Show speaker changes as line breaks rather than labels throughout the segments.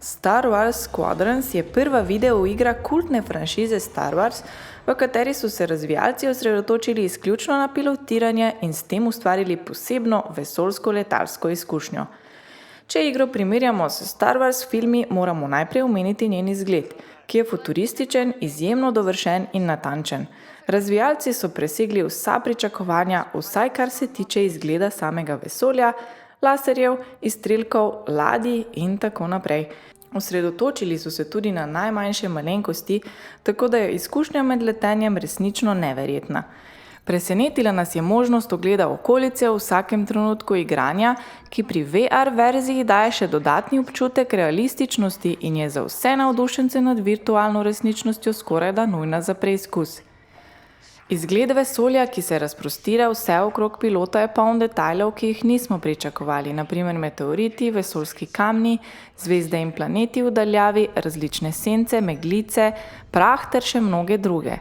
Star Wars Squadrons je prva videoigra kultne franšize Star Wars, v kateri so se razvijalci osredotočili izključno na pilotiranje in s tem ustvarili posebno vesoljsko letalsko izkušnjo. Če igro primerjamo s Star Wars filmi, moramo najprej omeniti njen izgled, ki je futurističen, izjemno dovršen in natančen. Razvijalci so presegli vsa pričakovanja, vsaj kar se tiče izgleda samega vesolja, laserjev, izstrelkov, ladij in tako naprej. Osredotočili so se tudi na najmanjše malenkosti, tako da je izkušnja med letenjem resnično neverjetna. Presenetila nas je možnost ogleda okolice v vsakem trenutku igranja, ki pri VR verziji daje še dodatni občutek realističnosti in je za vse navdušence nad virtualno resničnostjo skorajda nujna za preizkus. Izgled vesolja, ki se razprostira vse okrog pilota, je poln detajlov, ki jih nismo pričakovali, na primer meteoriti, vesoljski kamni, zvezde in planeti v daljavi, različne sence, meglice, prah ter še mnoge druge.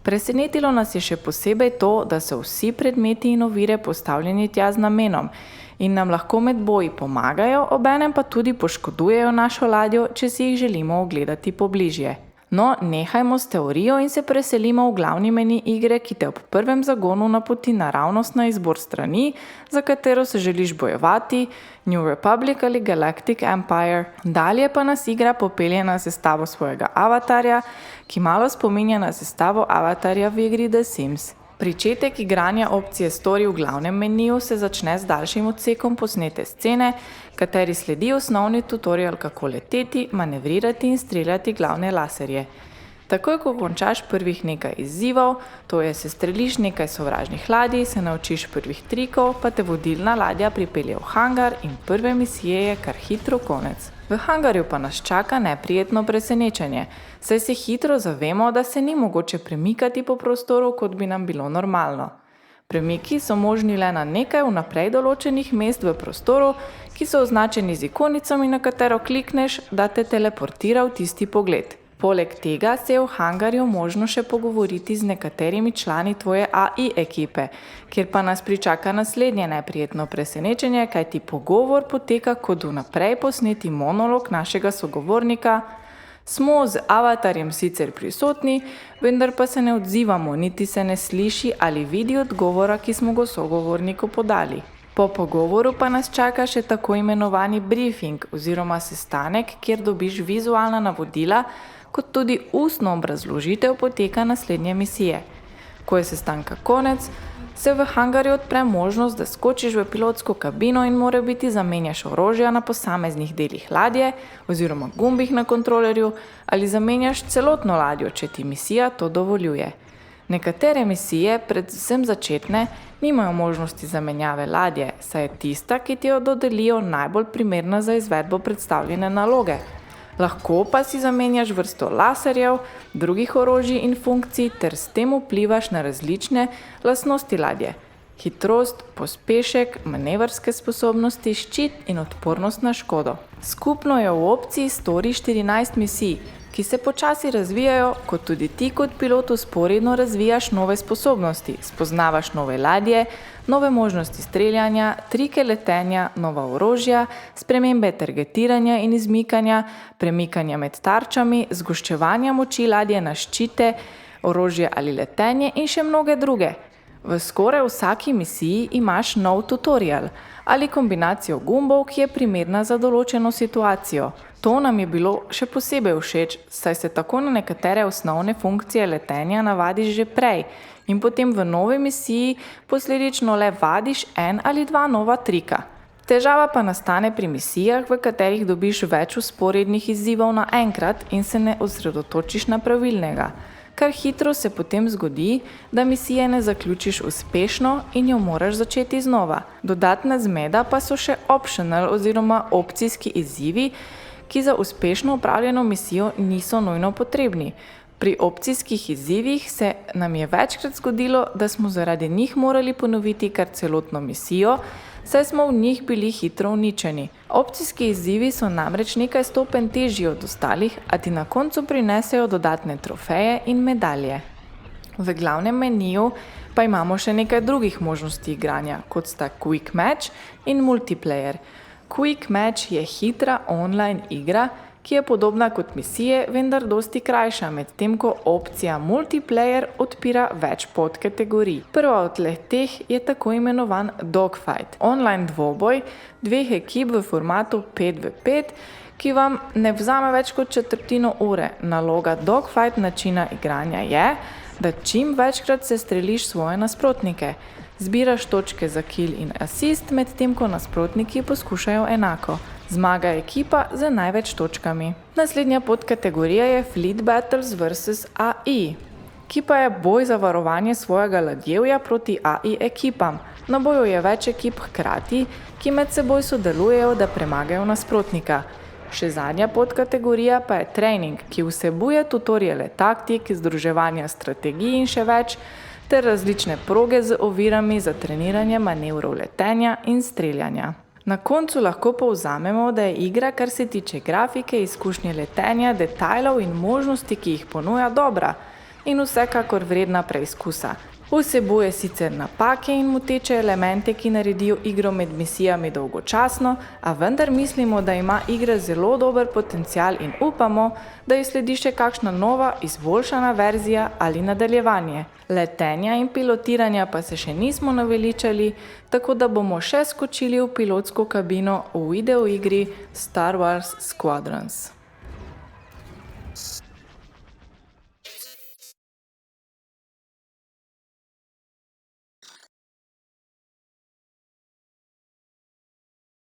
Presenetilo nas je še posebej to, da so vsi predmeti in ovire postavljeni tja z namenom in nam lahko med boji pomagajo, obenem pa tudi poškodujejo našo ladjo, če si jih želimo ogledati pobližje. No, nehajmo s teorijo in se preselimo v glavni meni igre, ki te ob prvem zagonu napoti naravnost na izbor strani, za katero se želiš bojevati, New Republic ali Galactic Empire. Dalje pa nas igra popelje na sestavo svojega avatarja, ki malo spominja na sestavo avatarja v igri The Sims. Pričetek igranja opcije Story v glavnem meniju se začne z daljšim odsekom posnete scene, kateri sledi osnovni tutorial, kako leteti, manevrirati in streljati glavne laserje. Takoj, ko končaš prvih nekaj izzivov, to je sestreliš nekaj sovražnih ladij, se naučiš prvih trikov, pa te vodilna ladja pripelje v hangar in prve misije je kar hitro konec. V hangarju pa nas čaka neprijetno presenečenje, saj se hitro zavemo, da se ni mogoče premikati po prostoru, kot bi nam bilo normalno. Premiki so možni le na nekaj vnaprej določenih mest v prostoru, ki so označeni z ikonicami, na katero klikneš, da te teleportira v tisti pogled. Poleg tega se je v hangarju možno še pogovoriti z nekaterimi člani tvoje AI ekipe, kjer pa nas pričaka naslednje neprijetno presenečenje, kajti pogovor poteka kot vnaprej posneti monolog našega sogovornika. Smo z avatarjem sicer prisotni, vendar pa se ne odzivamo, niti se ne sliši ali vidi odgovora, ki smo ga sogovorniku podali. Po pogovoru pa nas čaka še tako imenovani briefing oziroma sestanek, kjer dobiš vizualna navodila, kot tudi ustno obrazložitev poteka naslednje misije. Ko je sestanka konec, se v hangarju odpre možnost, da skočiš v pilotsko kabino in morebiti zamenjaš orožja na posameznih delih ladje oziroma gumbih na kontrolerju ali zamenjaš celotno ladjo, če ti misija to dovoljuje. Nekatere misije, predvsem začetne, nimajo možnosti zamenjave ladje, saj je tista, ki ti jo dodelijo, najbolj primerna za izvedbo predstavljene naloge. Lahko pa si zamenjaš vrsto laserjev, drugih orožij in funkcij ter s tem vplivaš na različne lastnosti ladje. Hitrost, pospešek, manevrske sposobnosti, ščit in odpornost na škodo. Skupno je v opciji Story 14 misij, ki se počasi razvijajo, kot tudi ti kot pilot vzporedno razvijaš nove sposobnosti, spoznavaš nove ladje, nove možnosti streljanja, trike letenja, nova orožja, spremembe targetiranja in izmikanja, premikanja med tarčami, zgoščevanja moči ladje na ščite, orožje ali letenje in še mnoge druge. V skoraj vsaki misiji imaš nov tutorial ali kombinacijo gumbov, ki je primerna za določeno situacijo. To nam je bilo še posebej všeč, saj se tako na nekatere osnovne funkcije letenja navadiš že prej in potem v novi misiji posledično le vadiš en ali dva nova trika. Težava pa nastane pri misijah, v katerih dobiš več vzporednih izzivov naenkrat in se ne osredotočiš na pravilnega. Kar hitro se potem zgodi, da misije ne zaključiš uspešno in jo moraš začeti znova. Dodatna zmeda pa so še optional oziroma opcijski izzivi, ki za uspešno opravljeno misijo niso nujno potrebni. Pri opcijskih izzivih se nam je večkrat zgodilo, da smo zaradi njih morali ponoviti kar celotno misijo, saj smo v njih bili hitro uničeni. Opcijski izzivi so namreč nekaj stopenj težji od ostalih, a ti na koncu prinesejo dodatne trofeje in medalje. V glavnem meniju pa imamo še nekaj drugih možnosti igranja, kot sta Quick Match in Multiplayer. Quick Match je hitra online igra, ki je podobna kot misije, vendar dosti krajša, medtem ko opcija multiplayer odpira več podkategorij. Prva od teh je tako imenovan Dogfight, online dvoboj dveh ekip v formatu 5v5, ki vam ne vzame več kot četrtino ure. Naloga Dogfight načina igranja je, da čim večkrat se streliš svoje nasprotnike. Zbiraš točke za kill in asist, medtem ko nasprotniki poskušajo enako. Zmaga ekipa z največ točkami. Naslednja podkategorija je Fleet Battles vs. AI, ki pa je boj za varovanje svojega ladjevja proti AI ekipam. Na boju je več ekip hkrati, ki med seboj sodelujejo, da premagajo nasprotnika. Še zadnja podkategorija pa je Training, ki vsebuje tutoriale taktik, združevanja strategij in še več, ter različne proge z ovirami za treniranje manevrov letenja in streljanja. Na koncu lahko povzamemo, da je igra, kar se tiče grafike, izkušnje letenja, detajlov in možnosti, ki jih ponuja, dobra in vsekakor vredna preizkusa. Vsebuje sicer napake in moteče elemente, ki naredijo igro med misijami dolgočasno, a vendar mislimo, da ima igra zelo dober potencial in upamo, da ji sledi še kakšna nova, izboljšana verzija ali nadaljevanje. Letenja in pilotiranja pa se še nismo naveličali, tako da bomo še skočili v pilotsko kabino v videoigri Star Wars Squadrons.